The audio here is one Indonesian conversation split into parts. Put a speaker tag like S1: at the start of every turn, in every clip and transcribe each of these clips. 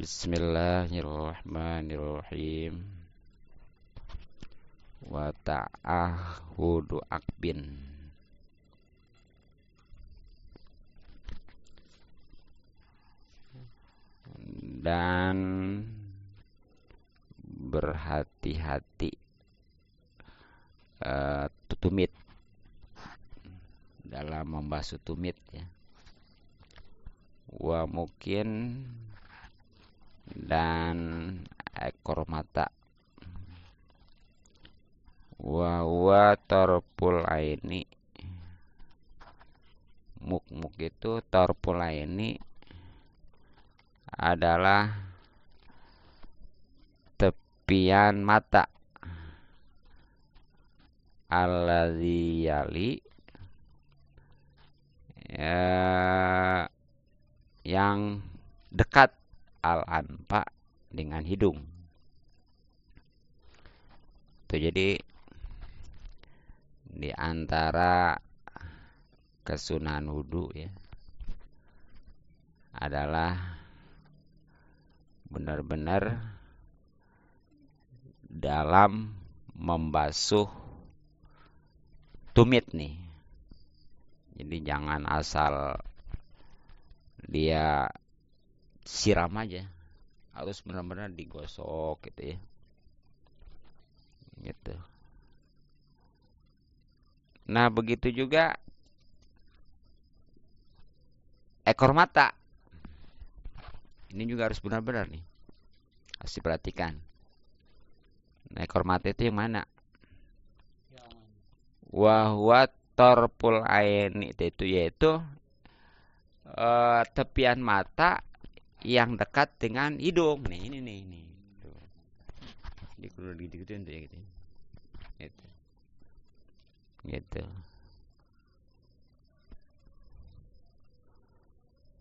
S1: Bismillahirrahmanirrahim. Wa ta'ahudu akbin. Dan berhati-hati, tumit dalam membasuh tumit ya. Wa mungkin dan ekor mata. Wa tarful aini. Muk itu tarful aini adalah tepian mata. Alladzi yali ya, yang dekat al-anfa dengan hidung. Itu jadi di antara kesunahan wudu ya adalah benar-benar dalam membasuh tumit nih. Jadi jangan asal dia siram aja, harus benar-benar digosok gitu ya. Gitu. Nah, begitu juga ekor mata. Ini juga harus benar-benar nih. Harus diperhatikan. Nah, ekor mata itu yang mana? Wa huwa tarful aini, itu yaitu tepian mata yang dekat dengan hidung. Nih, ini nih. Tuh. Jadi kalau gitu-gituin tuh ya gitu. Gitu. Gitu.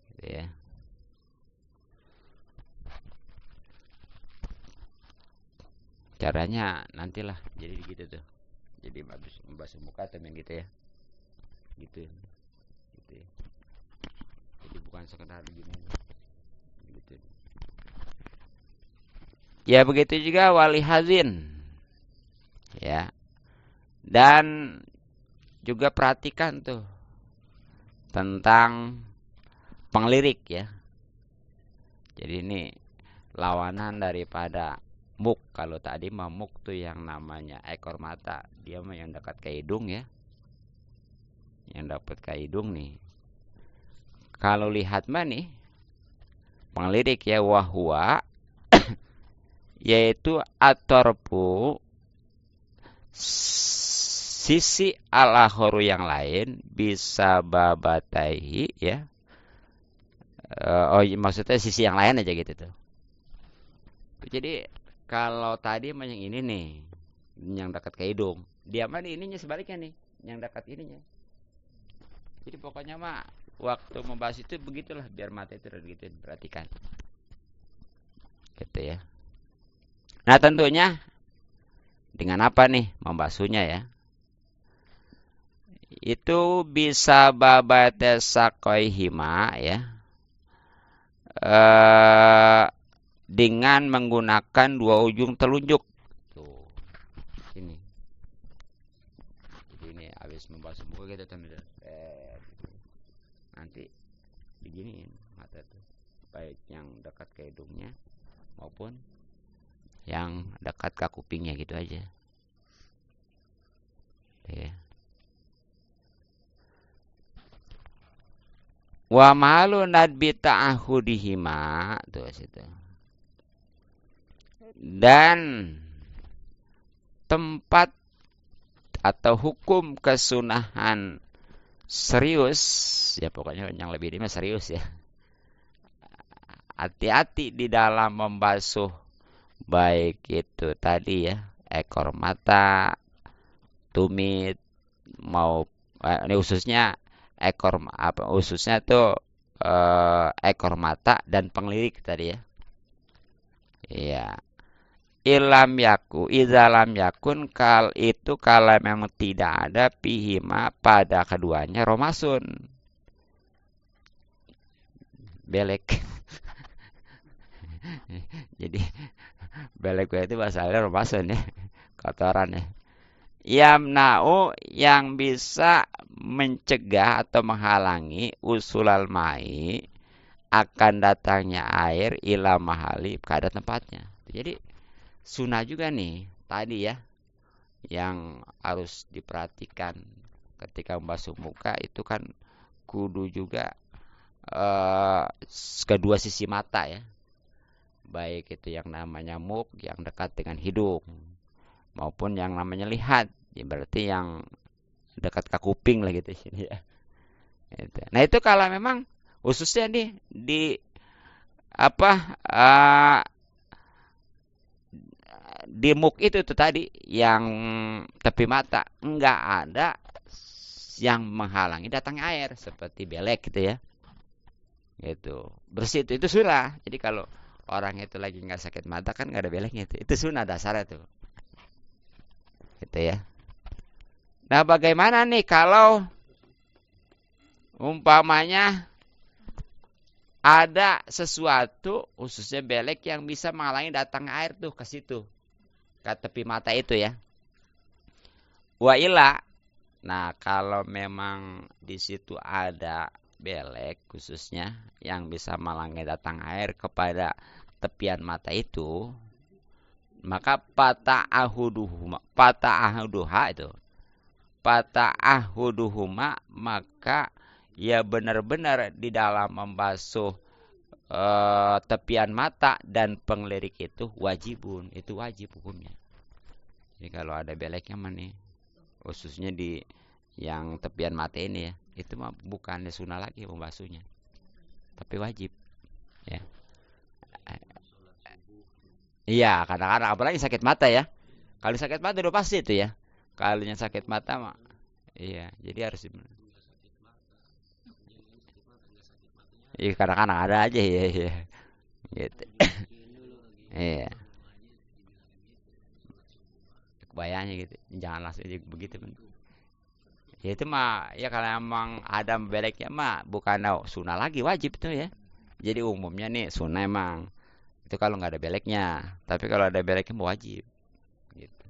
S1: Gitu ya. Caranya nantilah jadi gitu tuh. Jadi habis membasuh muka temen gitu ya. Gitu. Gitu ya. Jadi bukan sekedar gini. Gitu. Ya begitu juga wali hazin. Ya. Dan juga perhatikan tuh tentang pengelirik ya. Jadi ini lawanan daripada muk. Kalau tadi muk tuh yang namanya ekor mata, dia mah yang dekat ke hidung ya. Yang dapat ke hidung nih. Kalau lihat mah nih pengelirik ya, wahwa yaitu atorpu sisi al-akharu yang lain bisa babataihi ya. Maksudnya sisi yang lain aja gitu tuh. Jadi kalau tadi mah yang ini nih, yang dekat ke hidung, dia mah ininya sebaliknya nih, yang dekat ininya. Jadi pokoknya mah waktu membahas itu begitulah, biar mata itu udah gitu, perhatikan. Gitu ya. Nah tentunya dengan apa nih membasuhnya ya? Itu bisa babate sakoihima ya. Dengan menggunakan dua ujung telunjuk. Tuh. Ini. Jadi ini habis membasuh muka kita gitu. Nanti diginiin mata tuh. Baik yang dekat ke hidungnya maupun yang dekat ke kupingnya gitu aja. Ya. Wa malu nadbi ta'ahudihima tuh situ. Dan tempat atau hukum kesunahan serius ya, pokoknya yang lebih ini serius ya. Hati-hati di dalam membasuh baik itu tadi ya, ekor mata, tumit, mau ini khususnya khususnya tuh ekor mata dan pengelirik tadi ya. Iya. Izalam yakun kal itu kalau memang tidak ada pihima pada keduanya romasun. Belek. Belek itu bahasa Arab Ramadan ya, kotoran ya. Yamna'u yang bisa mencegah atau menghalangi usulal mai akan datangnya air ila mahali pada tempatnya. Jadi sunnah juga nih tadi ya yang harus diperhatikan ketika membasuh muka itu kan kudu juga eh, kedua sisi mata ya. Baik itu yang namanya muk yang dekat dengan hidung maupun yang namanya lihat. Ya, berarti yang dekat ke kuping lah gitu sini ya. Nah itu kalau memang khususnya nih di apa di muk itu tuh tadi yang tepi mata enggak ada yang menghalangi datangnya air seperti belek gitu ya. Gitu. Bersih itu sunnah. Jadi kalau orang itu lagi nggak sakit mata kan nggak ada beleknya itu. Itu sunnah dasarnya tuh. Gitu ya. Nah, bagaimana nih kalau umpamanya ada sesuatu khususnya belek yang bisa menghalangi datang air tuh ke situ, ke tepi mata itu ya. Wa ila. Nah, kalau memang di situ ada belek khususnya yang bisa menghalangi datang air kepada tepian mata itu, maka pata'ahuduhuma maka ya benar-benar di dalam membasuh tepian mata dan pengelirik itu wajibun, itu wajib hukumnya. Jadi kalau ada beleknya mana khususnya di yang tepian mata ini ya, itu mah bukannya sunnah lagi membasuhnya, tapi wajib ya. Iya, kadang-kadang apalagi sakit mata ya. Kalau sakit mata udah pasti itu ya. Kalau yang sakit mata mah iya, jadi harus iya kadang-kadang ada aja ya, ya. Gitu. Iya, kebayangnya gitu. Jangan langsung aja begitu. Ya itu mah ya kalau emang ada beleknya mah bukan sunnah lagi wajib itu ya. Jadi umumnya nih sunnah emang itu kalau nggak ada beleknya. Tapi kalau ada beleknya mau wajib. Gitu.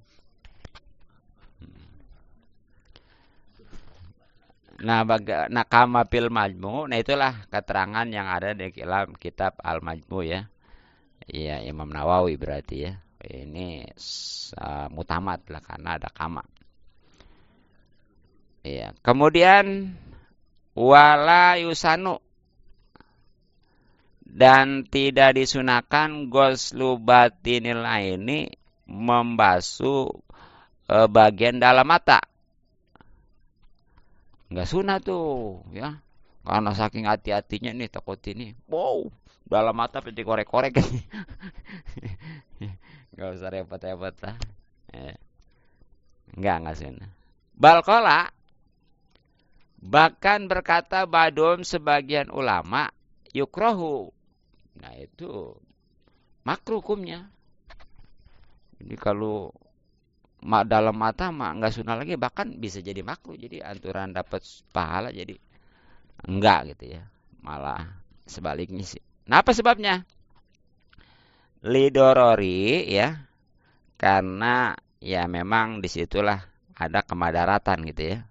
S1: Nah, nah kama fil majmu, nah itulah keterangan yang ada di dalam kitab Al Majmu ya. Iya, Imam Nawawi berarti ya. Ini mutamat lah karena ada kama. Iya. Kemudian wala yusanu dan tidak disunahkan goslu batinil ini membasuh bagian dalam mata. Enggak sunah tuh, ya. Karena saking hati-hatinya nih takut ini. Wow, dalam mata pasti korek-korek kan. Enggak usah repot-repot lah. Eh, enggak sunah. Balkola bahkan berkata badum sebagian ulama yukrohu. Nah itu makruh hukumnya. Jadi kalau dalam mata mah nggak sunnah lagi bahkan bisa jadi makruh. Jadi anturan dapat pahala jadi enggak gitu ya. Malah sebaliknya sih. Nah apa sebabnya? Lidorori ya. Karena ya memang disitulah ada kemadaratan gitu ya.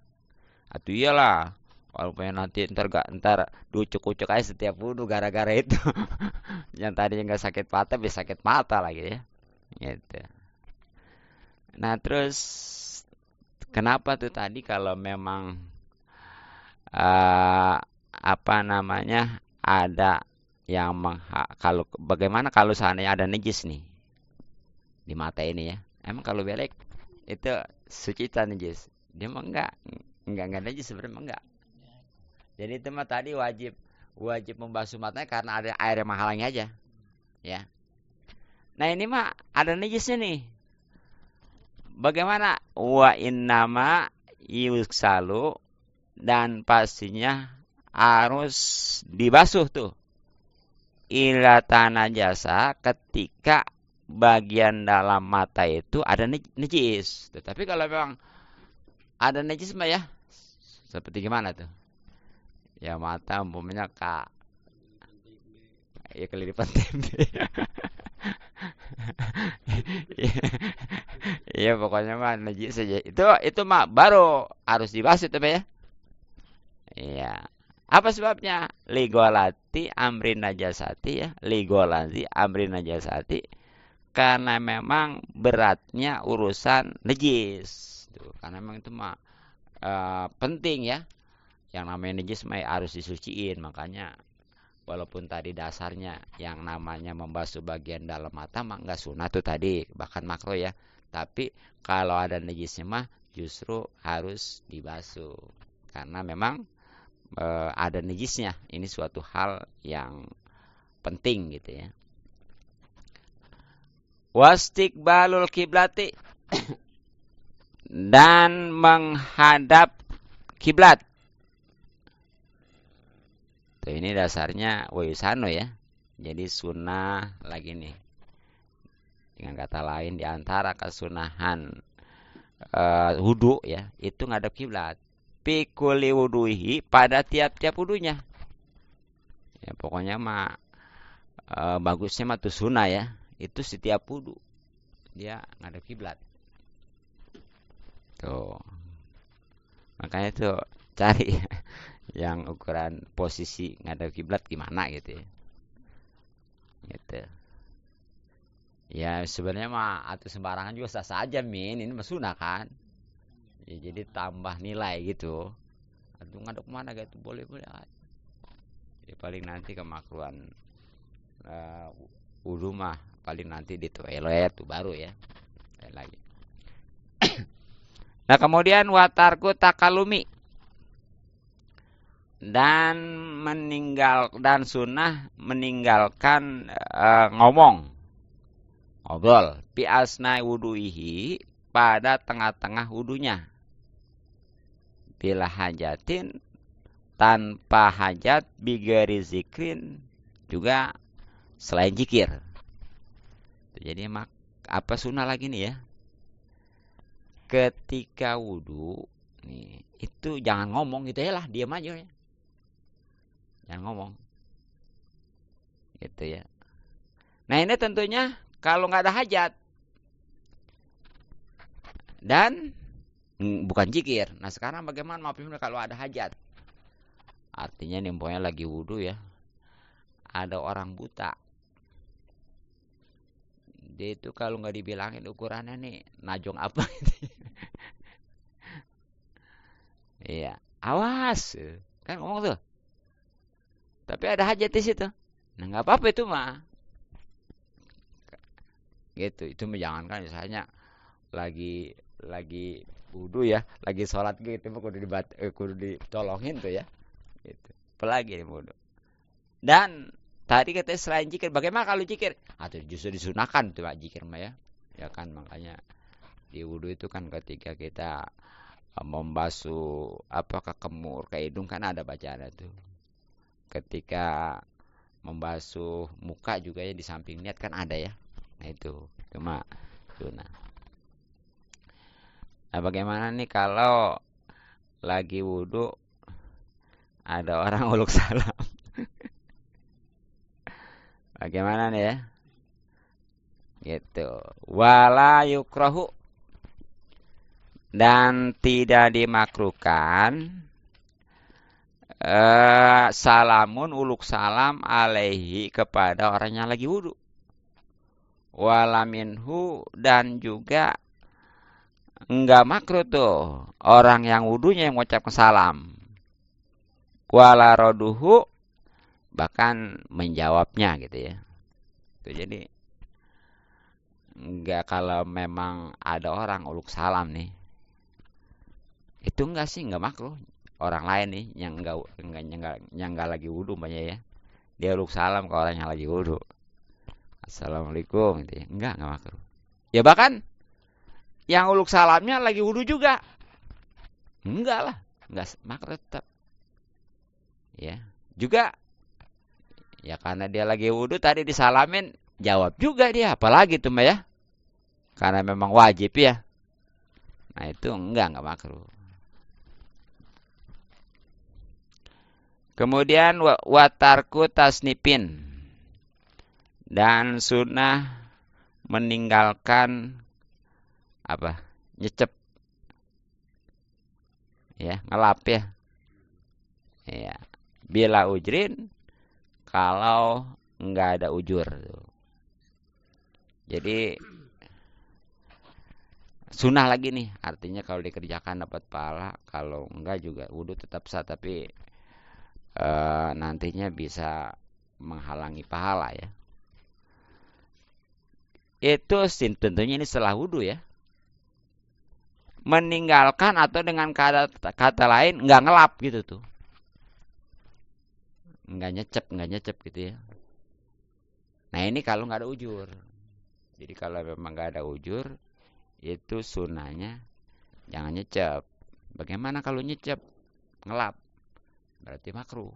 S1: Atau iyalah kalau pengen nanti ntar diucuk-ucuk aja setiap wudhu gara-gara itu. Yang tadinya nggak sakit mata bisa sakit mata lagi ya. Gitu. Nah terus kenapa tuh tadi kalau memang apa namanya ada yang kalau bagaimana kalau seandainya ada najis nih di mata ini ya. Emang kalau belek itu suci tak najis? Dia mah enggak najis sebenarnya enggak. Jadi itu mah tadi wajib membasuh matanya karena ada air yang menghalangi aja, ya. Nah ini mah ada najisnya nih. Bagaimana? Wa innama yuksalu dan pastinya harus dibasuh tuh. Ila tanah jasa ketika bagian dalam mata itu ada najis. Tetapi kalau memang ada najis mah ya seperti gimana tuh? Ya mata umpamanya ya kelilipan tempe. Iya pokoknya mah najis saja. Itu mah baru harus dibasuh tuh ya. Iya. Apa sebabnya? Ligolati amrin najasati ya. Ligolati amrin najasati. Karena memang beratnya urusan najis. Tuh, karena memang itu mah penting ya. Yang namanya najis mah harus disuciin. Makanya walaupun tadi dasarnya yang namanya membasuh bagian dalam mata mah nggak sunah tuh tadi. Bahkan makro ya. Tapi kalau ada najisnya mah justru harus dibasuh. Karena memang ada najisnya. Ini suatu hal yang penting gitu ya. Wastiqbalul kiblati dan menghadap kiblat. Tuh ini dasarnya wayusano ya. Jadi sunnah lagi nih. Dengan kata lain di antara kesunahan wudu ya, itu ngadap kiblat. Pikuli wuduhi pada tiap-tiap wudunya. Ya pokoknya mah bagusnya mah tuh sunnah ya. Itu setiap wudu dia ngadap kiblat. Tuh. Makanya tuh cari yang ukuran posisi ngadap kiblat gimana gitu ya. Gitu. Ya sebenarnya mah atau sembarangan juga sah saja min, ini mah sunah kan. Ya, jadi tambah nilai gitu. Aduh ngadep mana gitu boleh-boleh aja. Jadi paling nanti kemakruhan wudu mah paling nanti di toilet tuh baru ya. Lagi. Nah kemudian watarku takalumi dan sunnah meninggalkan ngomong ngobrol pi asnai wuduihi pada tengah-tengah wudunya bila hajatin tanpa hajat bigari zikrin juga selain zikir. Jadi apa sunnah lagi nih ya? Ketika wudu nih itu jangan ngomong gitu ya lah, diam aja ya. Jangan ngomong. Gitu ya. Nah, ini tentunya kalau nggak ada hajat dan bukan zikir. Nah, sekarang bagaimana maafin kalau ada hajat? Artinya nih pokoknya lagi wudu ya. Ada orang buta. Dia itu kalau nggak dibilangin ukurannya nih najong apa gitu. Iya, awas. Kan ngomong tuh. Tapi ada hajat di situ. Nah, nggak apa-apa itu mah. Gitu, itu jangankan misalnya lagi wudu ya, lagi sholat gitu, kudu ditolongin tuh ya. Gitu. Apalagi nih wudu. Dan tadi katanya selain zikir, bagaimana kalau zikir? Atau justru disunahkan tuh Pak zikir mah ya. Ya kan makanya di wudu itu kan ketika kita membasuh ke kemur, ke hidung kan ada bacaan tuh. Ketika membasuh muka juga ya di samping niat kan ada ya. Nah itu cuma sunnah. Nah bagaimana nih kalau lagi wudu ada orang uluk salam? Bagaimana nih ya? Gitu. Wala yukrahu dan tidak dimakruhkan salamun uluk salam alaihi kepada orang yang lagi wudu. Wala minhu dan juga enggak makruh tuh orang yang wudunya yang mengucapkan salam. Wala roduhu bahkan menjawabnya gitu ya. Tuh, jadi enggak kalau memang ada orang uluk salam nih. Itu enggak makruh. Orang lain nih yang enggak lagi wudu banyak ya. Dia uluk salam ke orang yang lagi wudu. Assalamualaikum gitu ya. Enggak makruh. Ya bahkan yang uluk salamnya lagi wudu juga. Enggak lah, enggak makruh tetap. Ya. Juga ya karena dia lagi wudu tadi disalamin, jawab juga dia, apalagi tuh Mbak ya. Karena memang wajib ya. Nah, itu enggak makruh. Kemudian watarku tasnipin dan sunnah meninggalkan apa? Nyecep ya, ngelap ya. Ya. Bila ujrin kalau nggak ada ujur tuh. Jadi sunnah lagi nih, artinya kalau dikerjakan dapat pahala, kalau enggak juga wudhu tetap sah, tapi nantinya bisa menghalangi pahala ya. Itu tentunya ini setelah wudhu ya. Meninggalkan atau dengan kata lain nggak ngelap gitu tuh, nggak nyecep gitu ya. Nah ini kalau nggak ada ujur. Jadi kalau memang nggak ada ujur, itu sunahnya jangan nyecep. Bagaimana kalau nyecep ngelap? Berarti makruh.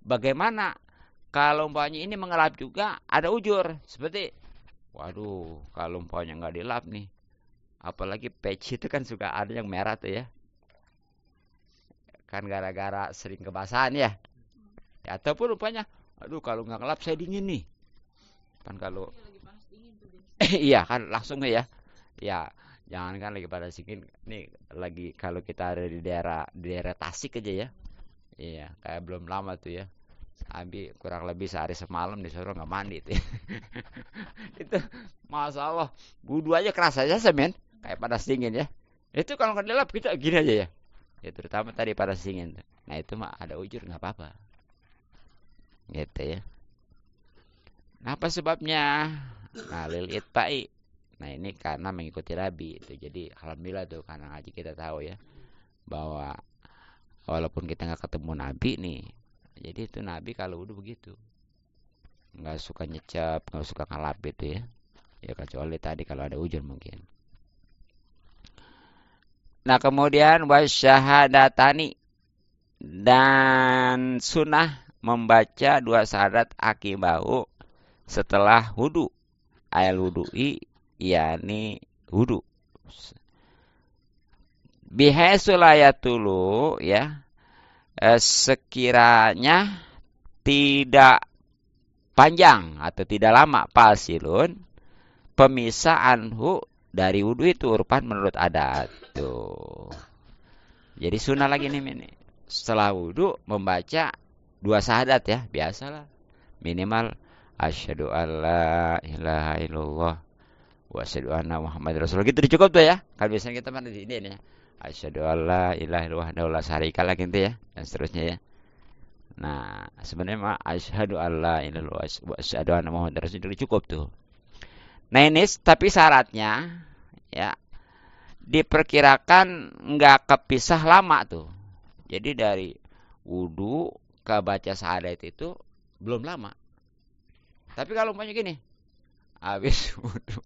S1: Bagaimana kalau umpamanya ini mengelap juga ada ujur? Seperti, waduh, kalau umpamanya nggak dilap nih, apalagi peci itu kan suka ada yang merah tuh ya. Kan gara-gara sering kebasahan ya. Ataupun rupanya, aduh kalau nggak ngelap saya dingin nih. Kan kalau iya kan langsung ya. Ya, jangan kan lagi pada dingin. Nih lagi kalau kita ada di daerah Tasik aja ya. Iya, kayak belum lama tuh ya. Abi kurang lebih sehari semalam disuruh nggak mandi tuh. Itu masya Allah, wudhu aja keras aja semen, kayak panas dingin ya. Itu kalau nggak dilap kita gini aja ya. Ya terutama tadi panas dingin. Nah itu mah ada ujur nggak apa-apa. Gitu ya. Nah, apa sebabnya? Nah, lil itba'i. Nah, ini karena mengikuti Nabi itu. Jadi alhamdulillah tuh karena ngaji kita tahu ya bahwa walaupun kita nggak ketemu Nabi nih, jadi itu Nabi kalau udah begitu, nggak suka nyecap, nggak suka ngelap gitu ya. Ya kecuali tadi kalau ada ujur mungkin. Nah kemudian wasyahadatani, dan sunnah membaca dua syahadat akibahu setelah wudu, ayat wudu'i yakni wudu. Bihaisulayatulu ya, sekiranya tidak panjang atau tidak lama pasilun pemisah anhu dari wudu itu urupan menurut adat tuh. Jadi sunnah lagi nih ini. Setelah wudu membaca dua syahadat ya, biasalah. Minimal asyhadu alla ilaha illallah wa asyhadu anna muhammad rasulullah. Gitu cukup tuh ya. Kan biasanya kita mana di ini ya. Asyhadu alla ilaha illallah la syarikalah gitu ya, dan seterusnya ya. Nah, sebenarnya mah asyhadu alla ilaha illallah wa asyhadu anna muhammad rasulullah cukup tuh. Nah ini tapi syaratnya ya diperkirakan nggak kepisah lama tuh. Jadi dari wudhu ke baca syahadat itu belum lama. Tapi kalau umpamanya gini, habis wudhu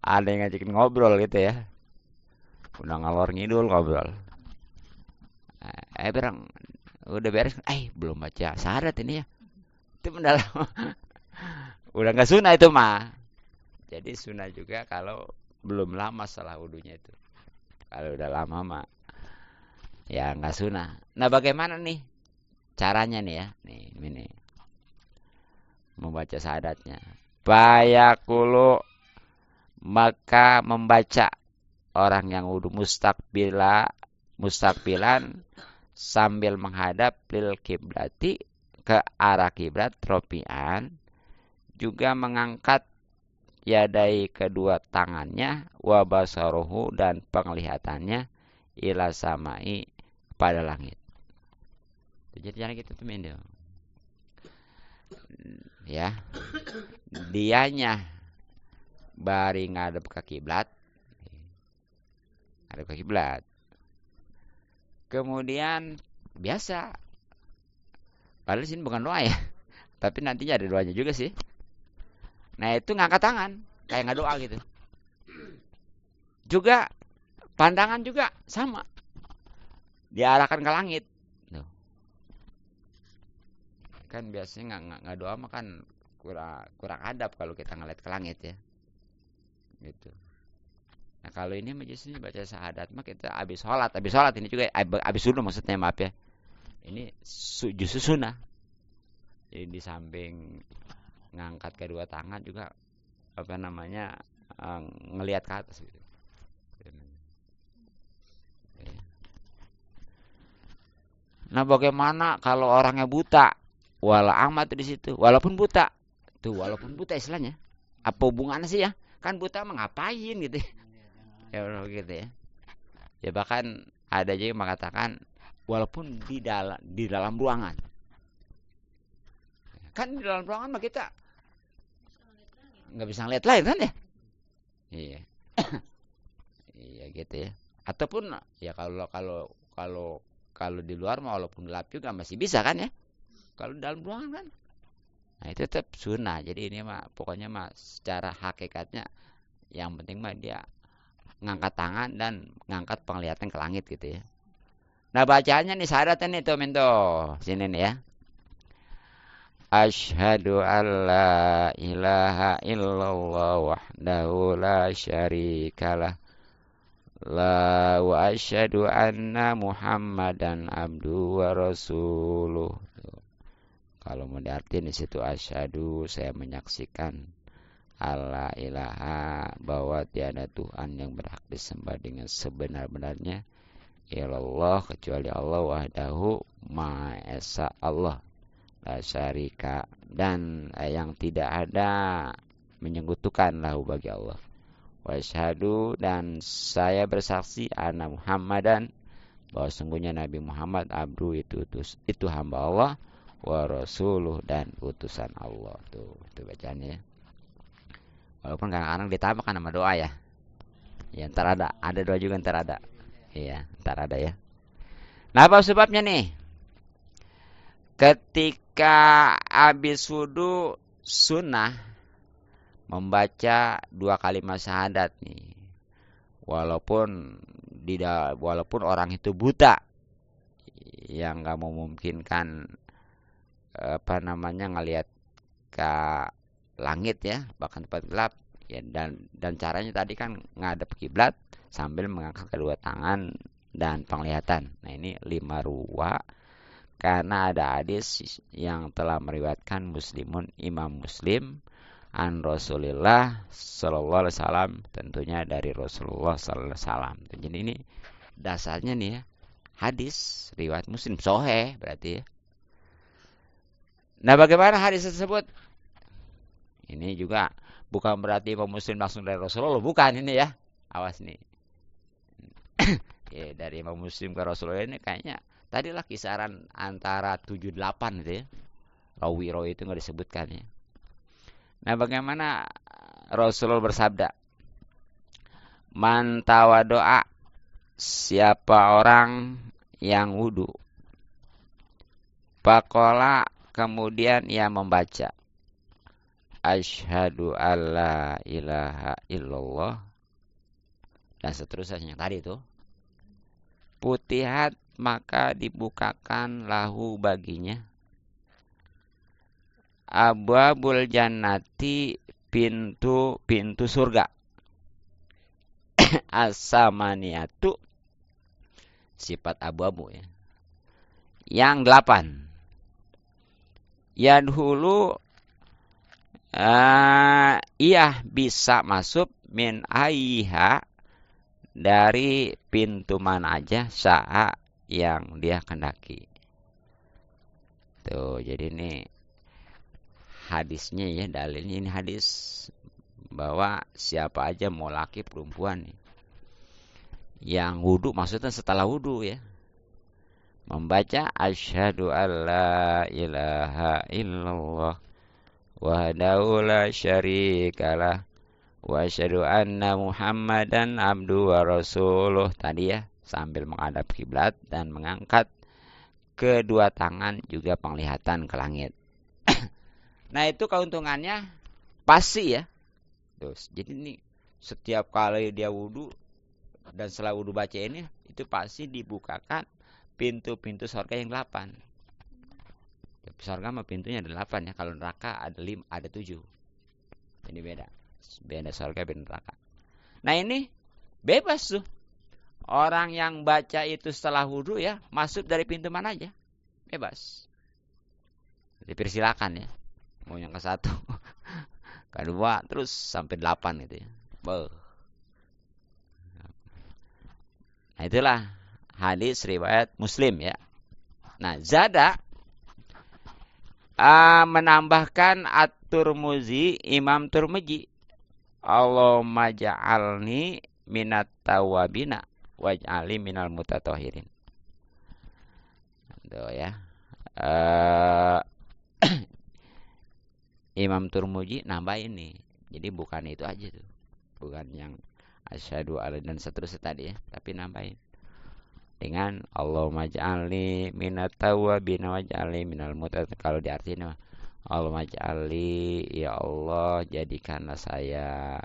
S1: ada yang ngajakin ngobrol gitu ya, udah ngalor ngidul ngobrol. Berang udah beres, belum baca syahadat ini ya. Itu mendalam. Udah nggak sunnah itu mah. Jadi sunnah juga kalau belum lama setelah wudhunya itu. Kalau udah lama mah ya nggak sunnah. Nah bagaimana nih caranya nih ya? Nih membaca syahadatnya. Bayakulu, maka membaca orang yang wudhu mustaqbilan sambil menghadap lil kiblati, ke arah kiblat, tropian, juga mengangkat yadai kedua tangannya, wabasaruhu, dan penglihatannya, ila samai, pada langit. Jadi jangan kita tuh mendel. Ya, dianya bari ngadep ke kiblat, kemudian biasa, padahal sini bukan doa ya, tapi nantinya ada doanya juga sih. Nah itu ngangkat tangan kayak nggak doa gitu. Juga pandangan juga sama, diarahkan ke langit. Tuh. Kan biasanya nggak doa mah kan kurang adab kalau kita ngeliat ke langit ya. Gitu. Nah kalau ini majelisnya baca syahadat mah kita habis sholat ini juga habis dulu maksudnya, maaf ya. Ini justru sunnah. Jadi di samping ngangkat kedua tangan juga ngelihat ke atas gitu. Nah, bagaimana kalau orangnya buta? Wala amat di situ, walaupun buta. Tuh, walaupun buta istilahnya. Apa hubungannya sih ya? Kan buta mah ngapain gitu ya. Ya gitu ya. Ya bahkan ada juga yang mengatakan walaupun di dalam ruangan. Kan di dalam ruangan mah kita nggak bisa ngeliat lain kan ya? Iya. Iya gitu ya. Ataupun ya kalau di luar mah walaupun gelap juga masih bisa kan ya? Kalau di dalam ruangan kan. Nah, itu tetap sunnah. Jadi ini mah pokoknya mah secara hakikatnya yang penting mah dia ngangkat tangan dan ngangkat penglihatan ke langit gitu ya. Nah, bacaannya nih syaratnya nih tuh Minto. Sini nih ya. Asyhadu an la ilaha illallah wahdahu la syarikalah la wa asyhadu anna Muhammadan abduhu wa rasuluh. Kalau mau diartiin di situ asyhadu saya menyaksikan alla ilaha bahwa tiada Tuhan yang berhak disembah dengan sebenar-benarnya illallah kecuali Allah wahdahu maha esa Allah la syarika dan yang tidak ada menyekutukan lahu bagi Allah. Wasyhadu dan saya bersaksi anna Muhammadan bahwa sungguhnya Nabi Muhammad abdu itu hamba Allah wa rasuluh dan utusan Allah. Tuh, itu bacaannya. Walaupun kadang-kadang ditambahkan nama doa ya. Ya ntar ada doa juga ntar ada. Iya, ntar ada ya. Nah, apa sebabnya nih? Ketika habis wudu sunnah membaca 2 kalimat syahadat nih. Walaupun orang itu buta yang nggak memungkinkan ngelihat ke langit ya, bahkan tempat gelap ya, dan caranya tadi kan ngadep kiblat sambil mengangkat kedua tangan dan penglihatan. Nah, ini 5 ruwa karena ada hadis yang telah meriwayatkan Muslimun Imam Muslim an Rasulillah sallallahu alaihi wasallam, tentunya dari Rasulullah sallallahu alaihi wasallam. Jadi ini dasarnya nih ya, hadis riwayat Muslim sahih berarti ya. Nah, bagaimana hadis tersebut? Ini juga bukan berarti Imam Muslim langsung dari Rasulullah, bukan ini ya. Awas nih. Ya, dari Imam Muslim ke Rasulullah ini kayaknya tadilah kisaran antara 7-8 gitu ya. Rawi-rawi itu nggak disebutkan ya. Nah, bagaimana Rasulullah bersabda? Man tawadoa, siapa orang yang wudu. Pakola, kemudian ia membaca. Asyhadu alla ilaha illallah. Dan seterusnya yang tadi itu. Putihat, maka dibukakan lahu baginya abwabul jannati, pintu surga. As-samaniyatu, sifat abu-abu ya. Yang 8. Yadhulu, ia bisa masuk min aiha, dari pintu mana aja saat yang dia kendaki. Tuh, jadi ini hadisnya ya, dalilnya ini hadis bahwa siapa aja mau laki perempuan nih yang wudu, maksudnya setelah wudu ya, membaca asyhadu alla ilaha illallah wahdahu la syarikalah wa asyhadu anna Muhammadan abdu wa rasuluh tadi ya, sambil menghadap kiblat dan mengangkat kedua tangan juga penglihatan ke langit. Nah, itu keuntungannya pasti ya. Terus, jadi ini setiap kali dia wudu dan setelah wudu baca ini, itu pasti dibukakan pintu-pintu surga yang 8. Surga mah pintunya ada 8 ya. Kalau neraka ada 7. Jadi beda surga, beda neraka. Nah, ini bebas tuh. Orang yang baca itu setelah wudu ya, masuk dari pintu mana aja. Bebas. Jadi persilakan ya. Mau yang ke 1, kedua, terus sampai 8 gitu ya. Beuh. Nah, itulah hadis riwayat Muslim ya. Nah, zada menambahkan at-Tirmidzi, Imam Tirmidzi, Allahumma ja'alni minat tawabina waj'ali minal mutatahhirin. Tuh ya. Imam Tirmidzi nambah ini. Jadi bukan itu aja tuh. Bukan yang asyhadu alla dan seterusnya tadi ya, tapi nambahin dengan Allahumma ja'alni minat tawabina waj'alni minal mutatahhirin. Kalau diartiin mah Allahumma ja'alni, ya Allah jadikanlah saya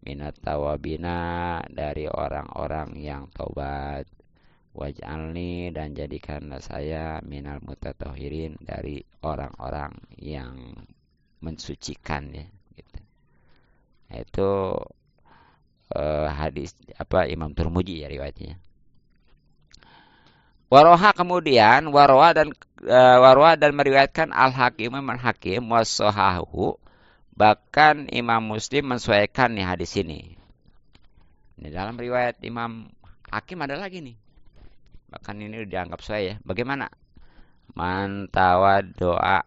S1: minat tawabina, dari orang-orang yang taubat, waj'alni, dan jadikanlah saya minal mutatahhirin, dari orang-orang yang mensucikan ya gitu. Itu hadis Imam Tirmidzi ya riwayatnya. Waroha kemudian waroha dan meriwayatkan Al-Hakim, Imam Hakim wasohahu, bahkan Imam Muslim mensesuaikan nih hadis ini. Ini dalam riwayat Imam Hakim ada lagi nih. Bahkan ini dianggap sesuai ya. Bagaimana? Man tawaddoa,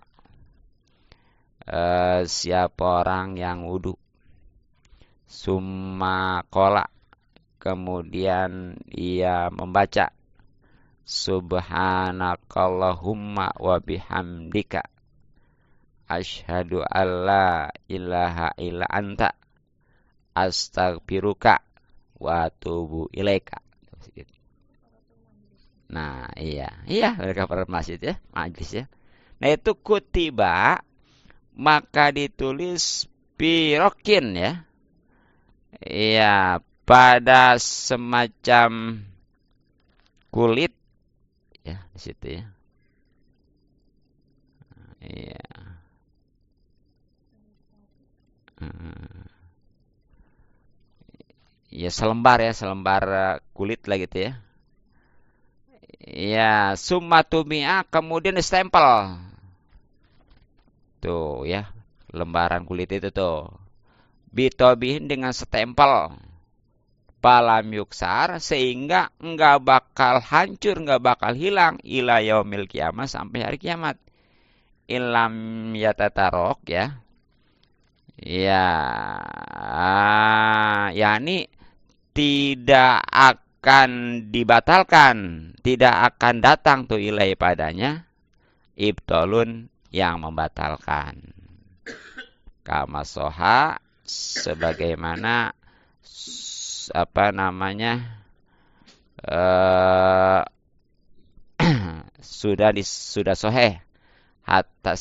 S1: siapa orang yang wudu, summa qala, kemudian ia membaca subhanakallahumma wa bihamdika asyhadu alla ilaha illa anta astaghfiruka wa atubu ilaika. Nah, iya mereka pada masjid ya, majlis ya. Nah, itu kutiba, maka ditulis pirokin ya. Iya, pada semacam kulit ya di situ ya. Iya. Ya selembar kulit lah gitu ya. Ya, summa tumi'a, kemudian stempel. Tuh ya, lembaran kulit itu tuh. Bitobihin dengan stempel. Palam yuksar, sehingga enggak bakal hancur, enggak bakal hilang ila yaumil kiamah, sampai hari kiamat. Ilam yatatarok ya. Ya, yakni tidak akan dibatalkan, tidak akan datang tuh ilai padanya ibtolun, yang membatalkan. Kama soha, sebagaimana sudah soheh hatta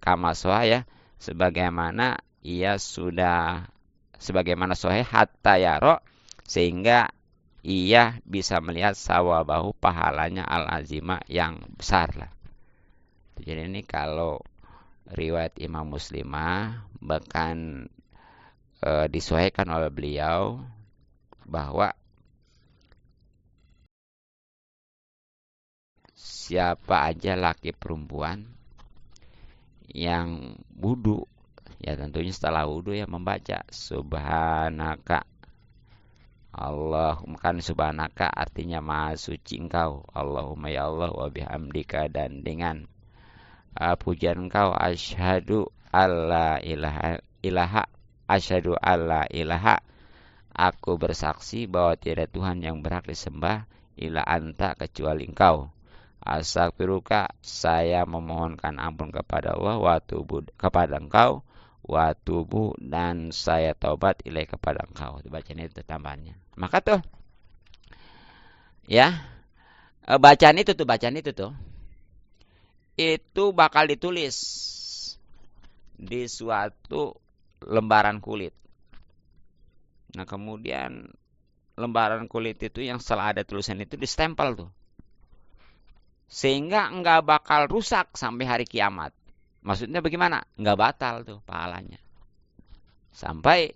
S1: kama soha ya, sebagaimana soheh hatta yaro, sehingga ia bisa melihat sawabahu, pahalanya al-azima, yang besar lah. Jadi ini kalau riwayat Imam Muslimah bahkan disesuaikan oleh beliau bahwa siapa aja laki perempuan yang wudu, ya tentunya setelah wudu ya membaca subhanaka Allahumma, kan subhanaka artinya maha suci engkau, Allahumma ya Allah, wa bihamdika, dan dengan pujian engkau, asyhadu alla ilaha asyhadu alla ilaha, aku bersaksi bahwa tiada Tuhan yang berhak disembah illa anta, kecuali engkau. Astaghfiruka, saya memohonkan ampun kepada Allah, wa tubu, kepada engkau, wa tubu, dan saya taubat ilai, kepada engkau. Bacaan itu tambahannya. Maka tuh ya, bacaan itu tuh itu bakal ditulis di suatu lembaran kulit. Nah, kemudian lembaran kulit itu yang setelah ada tulisan itu distempel tuh, sehingga enggak bakal rusak sampai hari kiamat. Maksudnya bagaimana? Enggak batal tuh pahalanya, sampai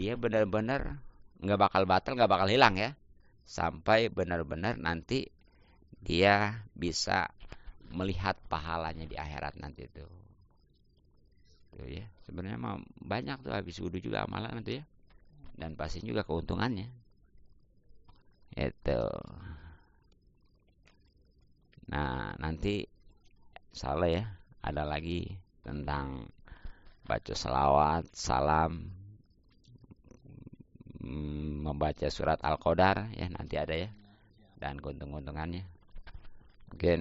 S1: dia benar-benar enggak bakal batal, enggak bakal hilang ya, sampai benar-benar nanti dia bisa melihat pahalanya di akhirat nanti tuh ya. Sebenarnya mah banyak tuh, habis wudu juga amalan nanti ya. dan pasti juga keuntungannya. Itu. Nah, nanti salah ya, ada lagi tentang baca selawat, salam, membaca surat Al-Qadar ya, nanti ada ya, dan keuntungan-keuntungannya. Mungkin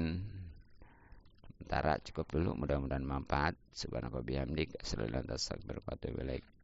S1: sementara cukup dulu, mudah-mudahan manfaat. Subhanaka bihamdik, asyhadu an la ilaha illa anta, astaghfiruka wa atubu ilaik.